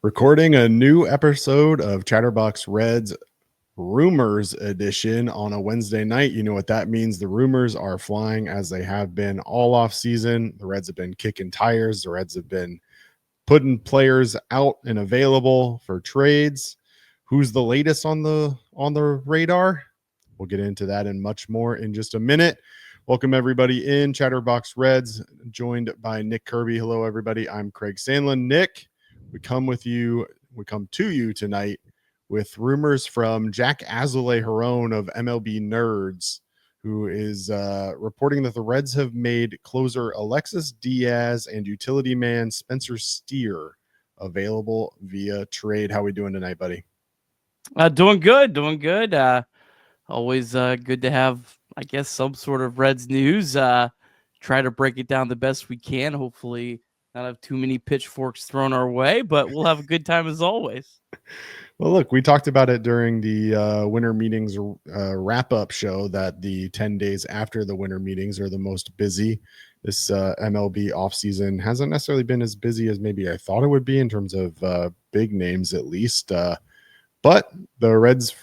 Recording a new episode of Chatterbox Reds Rumors Edition on a Wednesday night. You know what that means. The rumors are flying as they have been all off season. The Reds have been kicking tires. The Reds have been putting players out and available for trades. Who's the latest on the radar? We'll get into that and much more in just a minute. Welcome everybody in Chatterbox Reds, joined by Nick Kirby. Hello everybody. I'm Craig Sandlin. Nick, we come to you tonight with rumors from Jack Azoulay-Haron of MLB Nerds, who is reporting that the Reds have made closer Alexis Diaz and utility man Spencer Steer available via trade. How we doing tonight, buddy? Doing good. Always good to have, I guess, some sort of Reds news. Try to break it down the best we can. Hopefully not have too many pitchforks thrown our way, but we'll have a good time as always. Well, look, we talked about it during the winter meetings wrap-up show that the 10 days after the winter meetings are the most busy. This MLB offseason hasn't necessarily been as busy as maybe I thought it would be in terms of big names, at least. But the Reds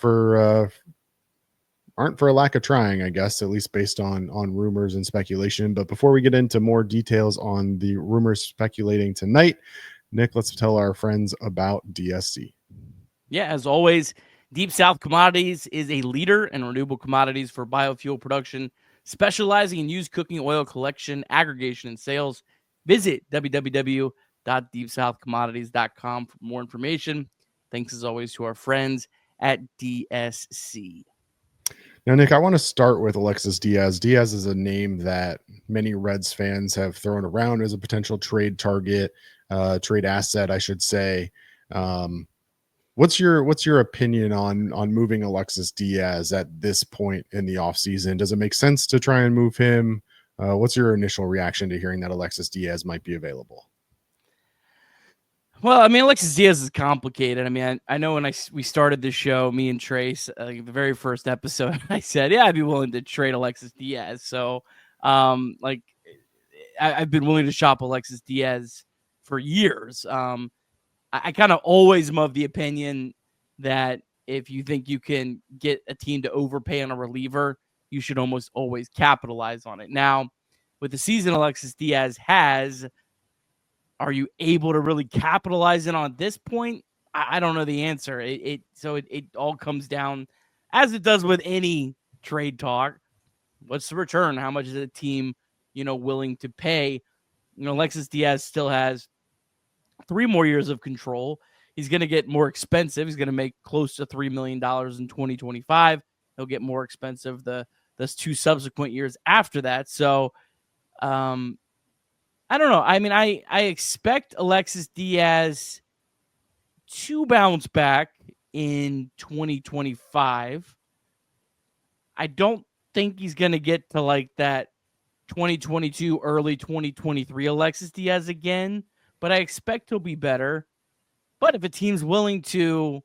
aren't for a lack of trying, I guess, at least based on rumors and speculation. But before we get into more details on the rumors speculating tonight, Nick, let's tell our friends about DSC. Yeah, as always, Deep South Commodities is a leader in renewable commodities for biofuel production, specializing in used cooking oil collection, aggregation, and sales. Visit www.deepsouthcommodities.com for more information. Thanks, as always, to our friends at DSC. Now, Nick, I want to start with Alexis Diaz. Diaz is a name that many Reds fans have thrown around as a potential trade target, trade asset, I should say. What's your opinion on moving Alexis Diaz at this point in the offseason? Does it make sense to try and move him? What's your initial reaction to hearing that Alexis Diaz might be available? Well, I mean, Alexis Diaz is complicated. I mean, I know when we started the show, me and Trace, the very first episode, I said, yeah, I'd be willing to trade Alexis Diaz. So, I've been willing to shop Alexis Diaz for years. I kind of always am of the opinion that if you think you can get a team to overpay on a reliever, you should almost always capitalize on it. Now, with the season Alexis Diaz has, are you able to really capitalize it on this point? I don't know the answer. It all comes down, as it does with any trade talk. What's the return? How much is a team, willing to pay? Alexis Diaz still has 3 more years of control. He's going to get more expensive. He's going to make close to $3 million in 2025. He'll get more expensive the 2 subsequent years after that. So, I don't know. I mean, I expect Alexis Diaz to bounce back in 2025. I don't think he's going to get to like that 2022, early 2023 Alexis Diaz again, but I expect he'll be better. But if a team's willing to,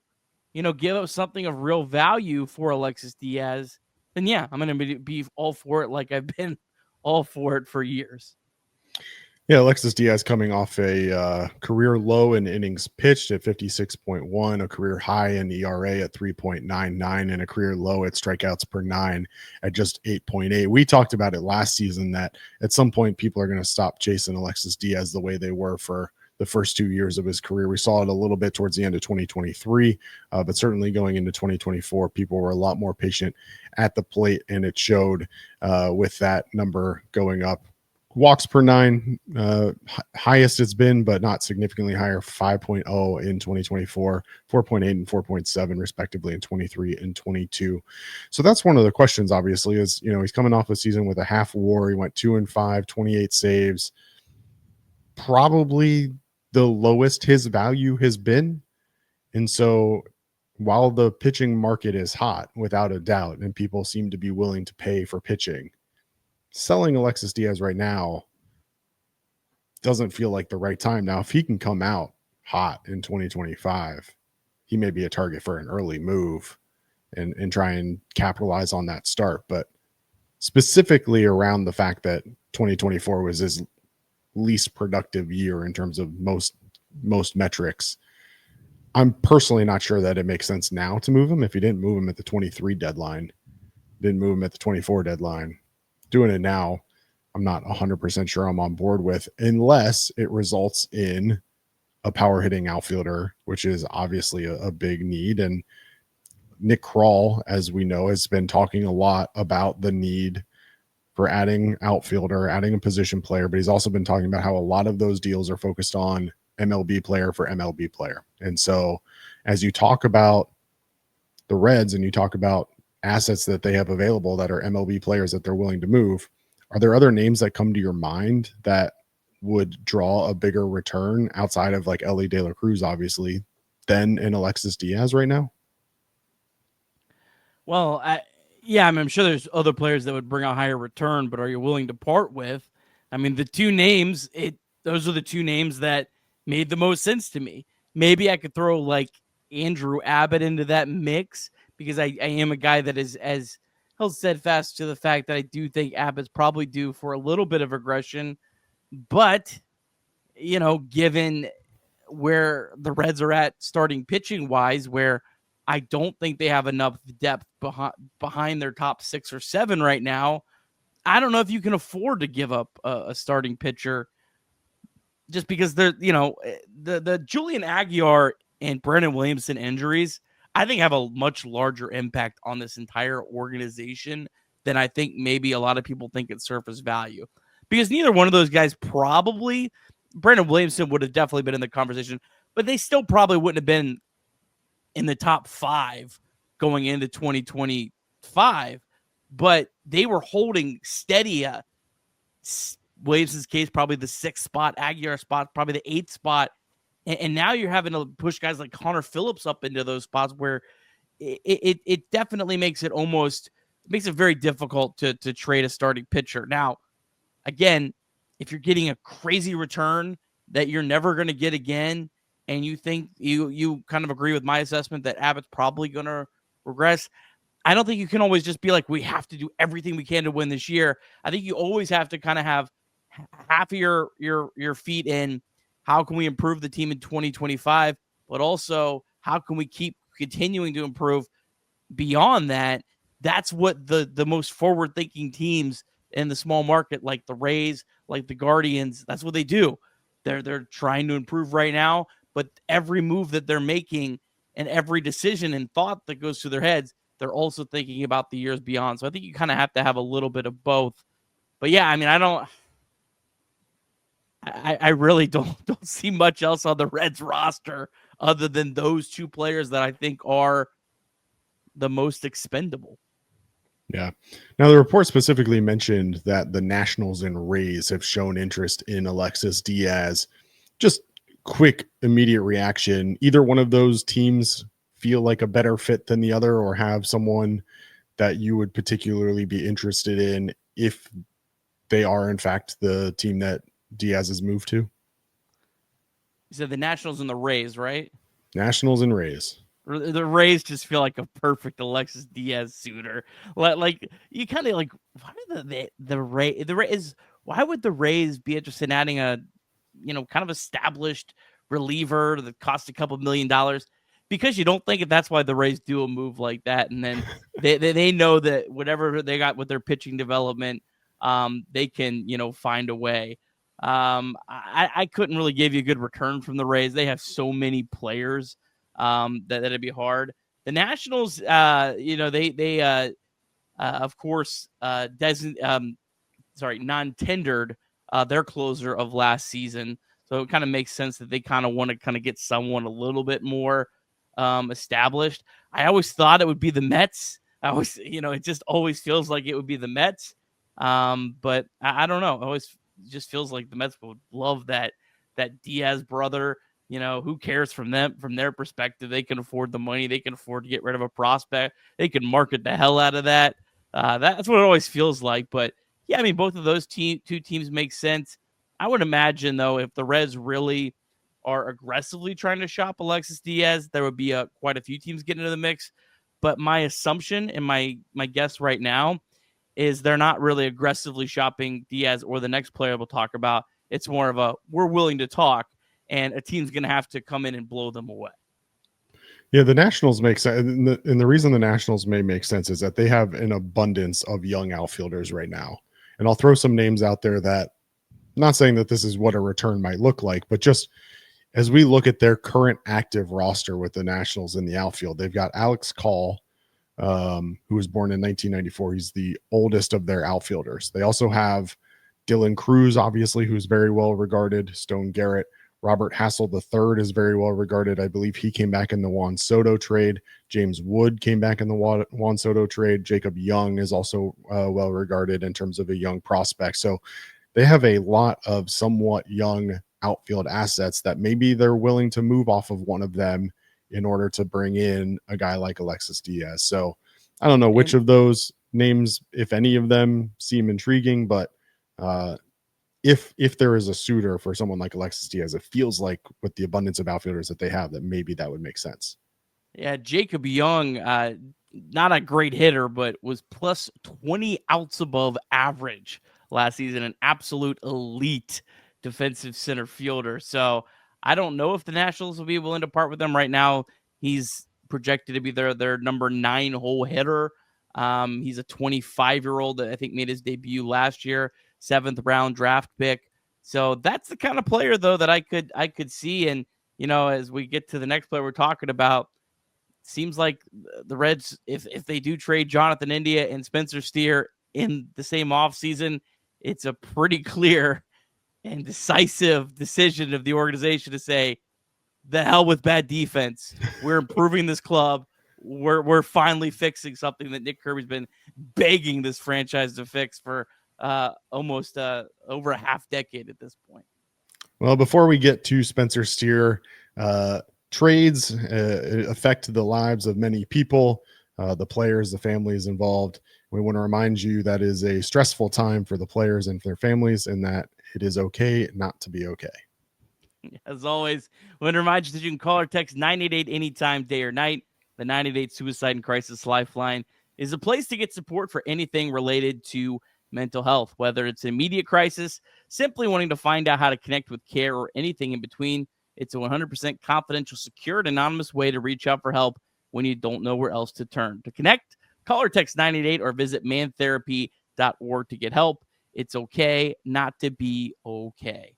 give up something of real value for Alexis Diaz, then yeah, I'm going to be all for it like I've been all for it for years. Yeah, Alexis Diaz coming off a career low in innings pitched at 56.1, a career high in ERA at 3.99, and a career low at strikeouts per 9 at just 8.8. We talked about it last season that at some point people are going to stop chasing Alexis Diaz the way they were for the first 2 years of his career. We saw it a little bit towards the end of 2023, but certainly going into 2024, people were a lot more patient at the plate, and it showed with that number going up. Walks per 9, highest it's been, but not significantly higher, 5.0 in 2024, 4.8 and 4.7 respectively in 23 and 22. So that's one of the questions, obviously, is, he's coming off a season with a half WAR. He went 2-5, 28 saves, probably the lowest his value has been. And so while the pitching market is hot, without a doubt, and people seem to be willing to pay for pitching, selling Alexis Diaz right now doesn't feel like the right time. Now, if he can come out hot in 2025, he may be a target for an early move and try and capitalize on that start. But specifically around the fact that 2024 was his least productive year in terms of most metrics, I'm personally not sure that it makes sense now to move him. If you didn't move him at the 23 deadline, didn't move him at the 24 deadline, doing it now, I'm not 100% sure I'm on board with, unless it results in a power hitting outfielder, which is obviously a big need. And Nick Kroll, as we know, has been talking a lot about the need for adding outfielder, adding a position player, but he's also been talking about how a lot of those deals are focused on MLB player for MLB player. And so as you talk about the Reds and you talk about assets that they have available that are MLB players that they're willing to move, are there other names that come to your mind that would draw a bigger return outside of like Ellie De La Cruz, obviously, than in Alexis Diaz right now? Well, yeah, I mean, I'm sure there's other players that would bring a higher return, but are you willing to part with? I mean, the two names, those are the two names that made the most sense to me. Maybe I could throw like Andrew Abbott into that mix because I am a guy that is as held steadfast to the fact that I do think Abbott's probably due for a little bit of regression. But, given where the Reds are at starting pitching wise, where I don't think they have enough depth behind their top 6 or 7 right now, I don't know if you can afford to give up a starting pitcher just because they're, the Julian Aguilar and Brandon Williamson injuries, I think have a much larger impact on this entire organization than I think maybe a lot of people think at surface value. Because neither one of those guys probably, Brandon Williamson would have definitely been in the conversation, but they still probably wouldn't have been in the top 5 going into 2025. But they were holding steady. Williamson's case, probably the 6th spot, Aguilar spot, probably the 8th spot. And now you're having to push guys like Connor Phillips up into those spots where it definitely makes it very difficult to trade a starting pitcher. Now, again, if you're getting a crazy return that you're never going to get again, and you think you kind of agree with my assessment that Abbott's probably going to regress, I don't think you can always just be like, we have to do everything we can to win this year. I think you always have to kind of have half of your feet in how can we improve the team in 2025, but also how can we keep continuing to improve beyond that. That's what the most forward-thinking teams in the small market, like the Rays, like the Guardians, that's what they do. They're trying to improve right now, but every move that they're making and every decision and thought that goes through their heads, they're also thinking about the years beyond. So I think you kind of have to have a little bit of both. But yeah, I mean, I really don't see much else on the Reds roster other than those two players that I think are the most expendable. Yeah. Now, the report specifically mentioned that the Nationals and Rays have shown interest in Alexis Diaz. Just quick, immediate reaction. Either one of those teams feel like a better fit than the other, or have someone that you would particularly be interested in if they are, in fact, the team that Diaz has moved to? You said the Nationals and the Rays, right? Nationals and Rays. The Rays just feel like a perfect Alexis Diaz suitor. Like you kind of like, why do the Rays? Why would the Rays be interested in adding a, kind of established reliever that costs a couple $1 million? Because you don't think if that's why the Rays do a move like that, and then they know that whatever they got with their pitching development, they can find a way. I couldn't really give you a good return from the Rays. They have so many players that'd be hard. The Nationals, they of course non-tendered their closer of last season, so it kind of makes sense that they kind of want to kind of get someone a little bit more established. I always thought it would be the Mets. It just always feels like it would be the Mets. But I don't know. It always just feels like the Mets would love that Diaz brother. Who cares from their perspective? They can afford the money. They can afford to get rid of a prospect. They can market the hell out of that. That's what it always feels like. But yeah, I mean, both of those two teams make sense. I would imagine, though, if the Reds really are aggressively trying to shop Alexis Diaz, there would be quite a few teams getting into the mix. But my assumption and my guess right now is they're not really aggressively shopping Diaz or the next player we'll talk about. It's more of we're willing to talk, and a team's going to have to come in and blow them away. Yeah, the Nationals make sense. And the reason the Nationals may make sense is that they have an abundance of young outfielders right now. And I'll throw some names out there that, not saying that this is what a return might look like, but just as we look at their current active roster with the Nationals in the outfield, they've got Alex Call, who was born in 1994. He's the oldest of their outfielders. They also have Dylan Cruz, obviously, who's very well regarded, Stone Garrett. Robert Hassel III is very well regarded. I believe he came back in the Juan Soto trade. James Wood came back in the Juan Soto trade. Jacob Young is also well regarded in terms of a young prospect. So they have a lot of somewhat young outfield assets that maybe they're willing to move off of one of them in order to bring in a guy like Alexis Diaz. So I don't know which of those names, if any of them, seem intriguing, but if there is a suitor for someone like Alexis Diaz, it feels like with the abundance of outfielders that they have, that maybe that would make sense. Yeah, Jacob Young, not a great hitter, but was plus 20 outs above average last season, an absolute elite defensive center fielder. So I don't know if the Nationals will be willing to part with him right now. He's projected to be their number 9 hole hitter. He's a 25-year-old that I think made his debut last year, 7th round draft pick. So that's the kind of player though that I could see. And as we get to the next player we're talking about, seems like the Reds, if they do trade Jonathan India and Spencer Steer in the same offseason, it's a pretty clear and decisive decision of the organization to say, the hell with bad defense. We're improving this club. We're finally fixing something that Nick Kirby's been begging this franchise to fix for almost over a half decade at this point. Well, before we get to Spencer Steer, trades affect the lives of many people, the players, the families involved. We want to remind you that is a stressful time for the players and their families, and that it is okay not to be okay. As always, we want to remind you that you can call or text 988 anytime, day or night. The 988 Suicide and Crisis Lifeline is a place to get support for anything related to mental health, whether it's an immediate crisis, simply wanting to find out how to connect with care, or anything in between. It's a 100% confidential, secure, and anonymous way to reach out for help when you don't know where else to turn. To connect, call or text 988 or visit mantherapy.org to get help. It's okay not to be okay.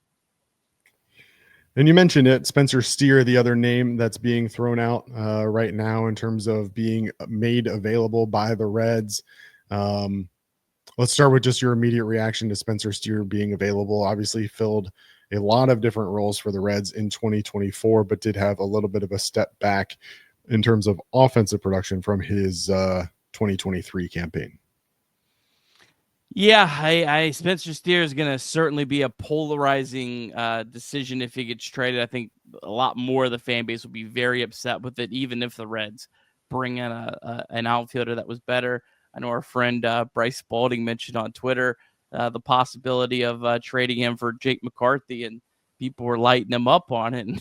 And you mentioned it, Spencer Steer, the other name that's being thrown out right now in terms of being made available by the Reds. Let's start with just your immediate reaction to Spencer Steer being available. Obviously filled a lot of different roles for the Reds in 2024, but did have a little bit of a step back in terms of offensive production from his 2023 campaign. Yeah, I Spencer Steer is going to certainly be a polarizing decision if he gets traded. I think a lot more of the fan base will be very upset with it, even if the Reds bring in an outfielder that was better. I know our friend Bryce Spalding mentioned on Twitter the possibility of trading him for Jake McCarthy, and people were lighting him up on it. And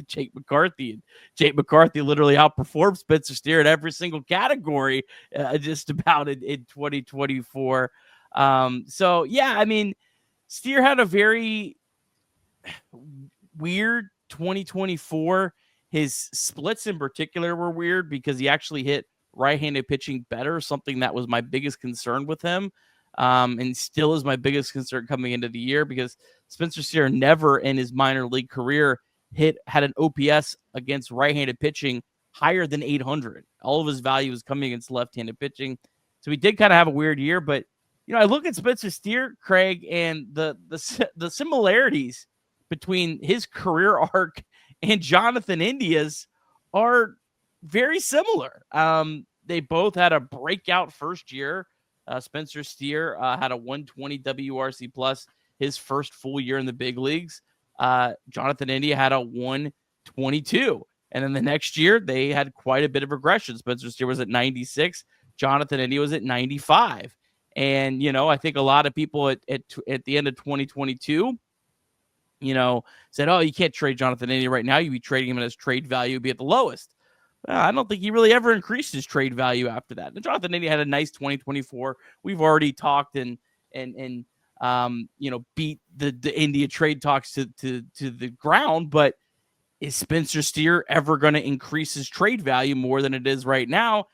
Jake McCarthy literally outperformed Spencer Steer in every single category just about in 2024. So yeah, I mean, Steer had a very weird 2024. His splits in particular were weird because he actually hit right-handed pitching better, something that was my biggest concern with him. And still is my biggest concern coming into the year, because Spencer Steer never in his minor league career had an OPS against right-handed pitching higher than 800. All of his value was coming against left-handed pitching. So he did kind of have a weird year, but I look at Spencer Steer, Craig, and the similarities between his career arc and Jonathan India's are very similar. They both had a breakout first year. Spencer Steer had a 120 WRC plus his first full year in the big leagues. Jonathan India had a 122. And then the next year, they had quite a bit of regression. Spencer Steer was at 96. Jonathan India was at 95. And, I think a lot of people at the end of 2022, said, oh, you can't trade Jonathan India right now. You'd be trading him, and his trade value would be at the lowest. Well, I don't think he really ever increased his trade value after that. And Jonathan India had a nice 2024. We've already talked and beat the India trade talks to the ground. But Is Spencer Steer ever going to increase his trade value more than it is right now?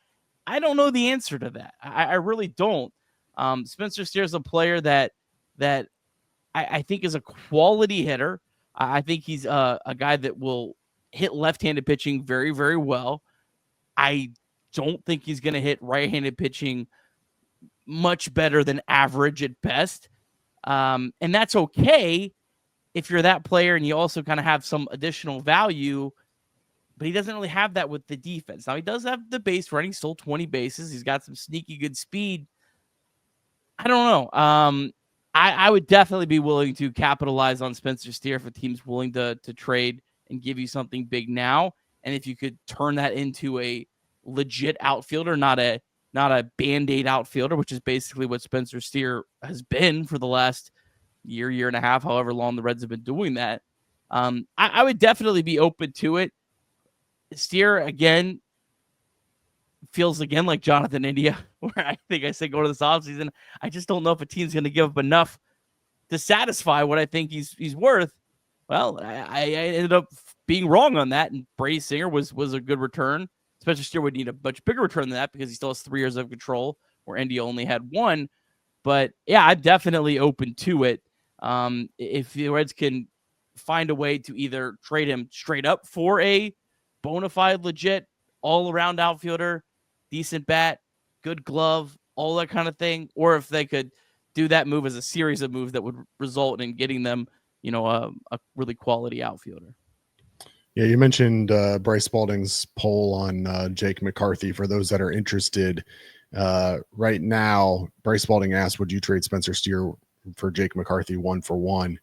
I don't know the answer to that. I really don't. Spencer Steer is a player that I think is a quality hitter. I think he's a guy that will hit left-handed pitching very, very well. I don't think he's going to hit right-handed pitching much better than average at best. And that's okay if you're that player and you also kind of have some additional value, but he doesn't really have that with the defense. Now, he does have the base running, stole 20 bases. He's got some sneaky good speed. I don't know. I would definitely be willing to capitalize on Spencer Steer if a team's willing to trade and give you something big now. And if you could turn that into a legit outfielder, not a Band-Aid outfielder, which is basically what Spencer Steer has been for the last year and a half, however long the Reds have been doing that. I would definitely be open to it. Steer, again, feels again like Jonathan India, where I think I said go to this offseason. I just don't know if a team's going to give up enough to satisfy what I think he's worth. Well, I ended up being wrong on that, and Brady Singer was a good return. Spencer Steer would need a much bigger return than that because he still has 3 years of control, where India only had 1. But yeah, I'm definitely open to it. If the Reds can find a way to either trade him straight up for a bona fide, legit, all-around outfielder, decent bat, good glove, all that kind of thing, or if they could do that move as a series of moves that would result in getting them, a really quality outfielder. Yeah, you mentioned Bryce Spalding's poll on Jake McCarthy. For those that are interested, right now, Bryce Spalding asked, would you trade Spencer Steer for Jake McCarthy 1-for-1?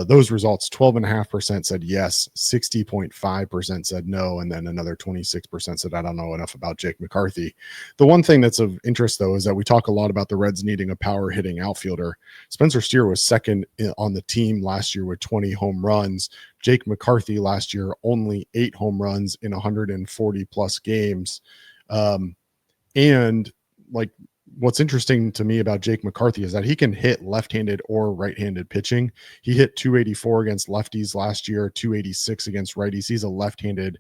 Those results, 12.5% said yes, 60.5% said no, and then another 26% said, I don't know enough about Jake McCarthy. The one thing that's of interest, though, is that we talk a lot about the Reds needing a power-hitting outfielder. Spencer Steer was second on the team last year with 20 home runs. Jake McCarthy last year, only 8 home runs in 140-plus games. And, like, what's interesting to me about Jake McCarthy is that he can hit left-handed or right-handed pitching. He hit 284 against lefties last year, 286 against righties. He's a left-handed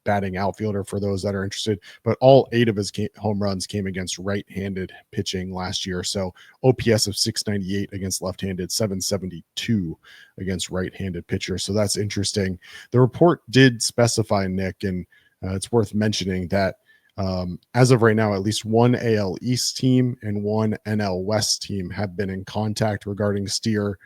batting outfielder for those that are interested, but all 8 of his home runs came against right-handed pitching last year. So OPS of 698 against left-handed, 772 against right-handed pitchers. So that's interesting. The report did specify, Nick, and it's worth mentioning that as of right now, at least one AL East team and one NL West team have been in contact regarding Steer.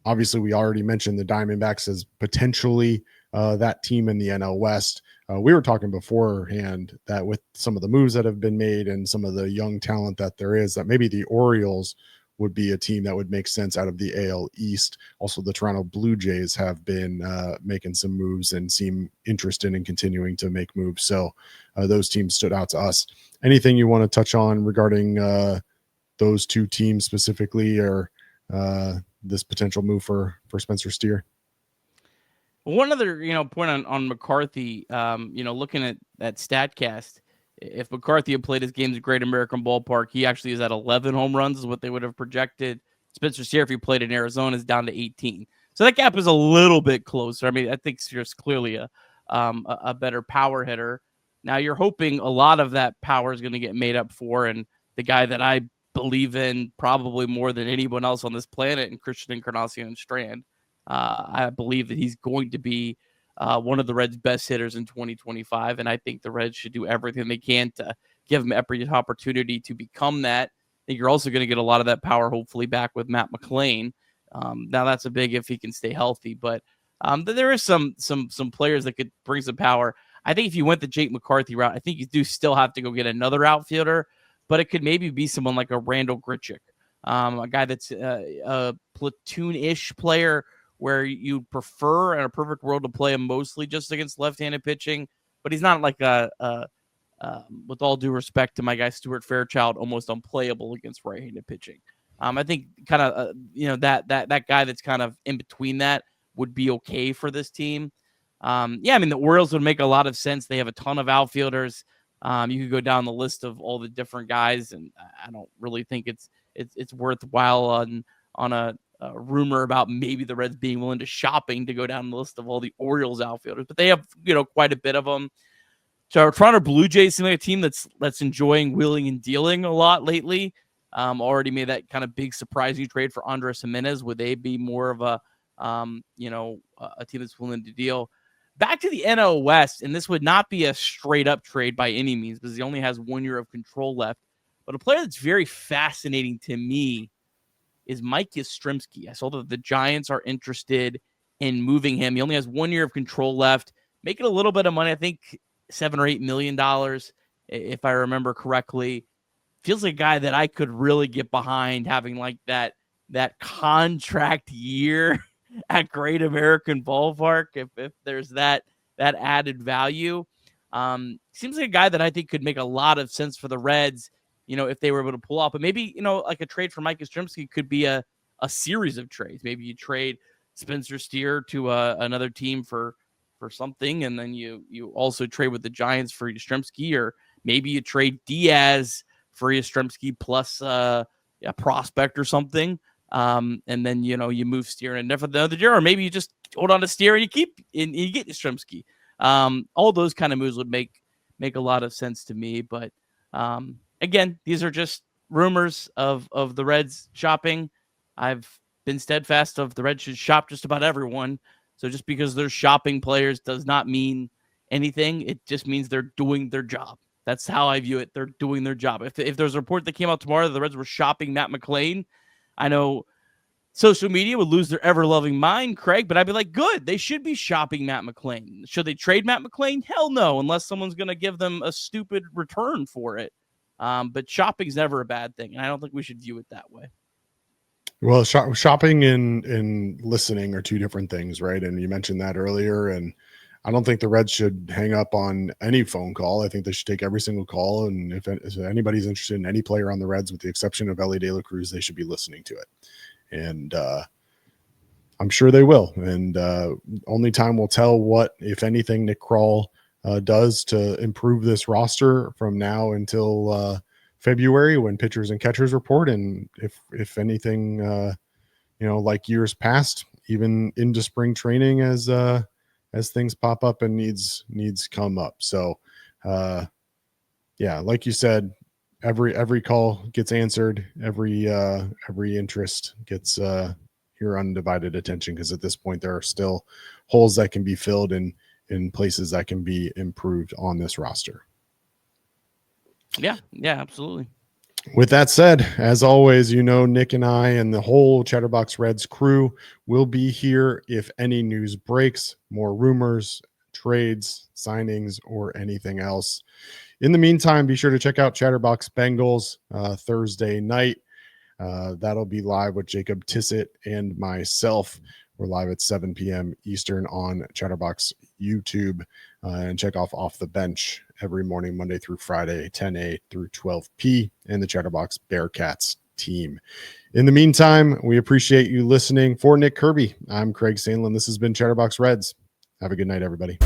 Obviously, we already mentioned the Diamondbacks as potentially that team in the NL West. We were talking beforehand that with some of the moves that have been made and some of the young talent that there is, that maybe the Orioles would be a team that would make sense out of the AL East. Also, the Toronto Blue Jays have been making some moves and seem interested in continuing to make moves. So those teams stood out to us. Anything you want to touch on regarding those 2 teams specifically, or this potential move for Spencer Steer? One other, point on McCarthy, looking at StatCast, if McCarthy had played his games at Great American Ballpark, he actually is at 11 home runs is what they would have projected. Spencer Steer, if he played in Arizona, is down to 18. So that gap is a little bit closer. I mean, I think Steer's clearly a better power hitter. Now you're hoping a lot of that power is going to get made up for, and the guy that I believe in probably more than anyone else on this planet, and Christian Encarnacion Strand, I believe that he's going to be one of the Reds' best hitters in 2025, and I think the Reds should do everything they can to give him every opportunity to become that. I think you're also going to get a lot of that power, hopefully, back with Matt McLain. Now that's a big if he can stay healthy, but there is some players that could bring some power. I think if you went the Jake McCarthy route, I think you do still have to go get another outfielder, but it could maybe be someone like a Randall Grichuk, a guy that's a platoon-ish player where you prefer in a perfect world to play him mostly just against left-handed pitching, but he's not like with all due respect to my guy Stuart Fairchild, almost unplayable against right-handed pitching. I think kind of that guy that's kind of in between that would be okay for this team. I mean, the Orioles would make a lot of sense. They have a ton of outfielders. You could go down the list of all the different guys, and I don't really think it's worthwhile on rumor about maybe the Reds being willing to shopping to go down the list of all the Orioles outfielders, but they have, quite a bit of them. So Toronto Blue Jays seem like a team that's enjoying wheeling and dealing a lot lately. Already made that kind of big surprising trade for Andres Gimenez. Would they be more of a team that's willing to deal? Back to the NL West, and this would not be a straight up trade by any means because he only has 1 year of control left. But a player that's very fascinating to me is Mike Yastrzemski. I saw that the Giants are interested in moving him. He only has 1 year of control left, making a little bit of money. I think $7 or $8 million, if I remember correctly. Feels like a guy that I could really get behind having like that contract year at Great American Ballpark. If there's that added value, seems like a guy that I think could make a lot of sense for the Reds. If they were able to pull off, but maybe, like a trade for Mike Yastrzemski could be a series of trades. Maybe you trade Spencer Steer to another team for something, and then you also trade with the Giants for Yastrzemski, or maybe you trade Diaz for Yastrzemski plus a prospect or something. And then, you move Steer and for the other year, or maybe you just hold on to Steer and you get Yastrzemski. All those kind of moves would make a lot of sense to me, but again, these are just rumors of the Reds shopping. I've been steadfast of the Reds should shop just about everyone. So just because they're shopping players does not mean anything. It just means they're doing their job. That's how I view it. They're doing their job. If there's a report that came out tomorrow that the Reds were shopping Matt McLain, I know social media would lose their ever-loving mind, Craig, but I'd be like, good. They should be shopping Matt McLain. Should they trade Matt McLain? Hell no, unless someone's going to give them a stupid return for it. But shopping's never a bad thing, and I don't think we should view it that way. Well, shopping and listening are two different things, right? And you mentioned that earlier, and I don't think the Reds should hang up on any phone call. I think they should take every single call, and if anybody's interested in any player on the Reds, with the exception of Elly De La Cruz, they should be listening to it. And I'm sure they will. And only time will tell what, if anything, Nick Krall does to improve this roster from now until February, when pitchers and catchers report. And if anything, like years past, even into spring training as things pop up and needs come up. So like you said, every call gets answered, every interest gets your undivided attention, because at this point there are still holes that can be filled in places that can be improved on this roster. Yeah, absolutely. With that said, as always, Nick and I and the whole Chatterbox Reds crew will be here if any news breaks, more rumors, trades, signings, or anything else. In the meantime, be sure to check out Chatterbox Bengals Thursday night. That'll be live with Jacob Tissett and myself. We're live at 7 p.m. Eastern on Chatterbox YouTube. And check Off the Bench every morning, Monday through Friday, 10 a through 12 p. and the Chatterbox Bearcats team. In the meantime, we appreciate you listening. For Nick Kirby, I'm Craig Sandlin. This has been Chatterbox Reds. Have a good night, everybody.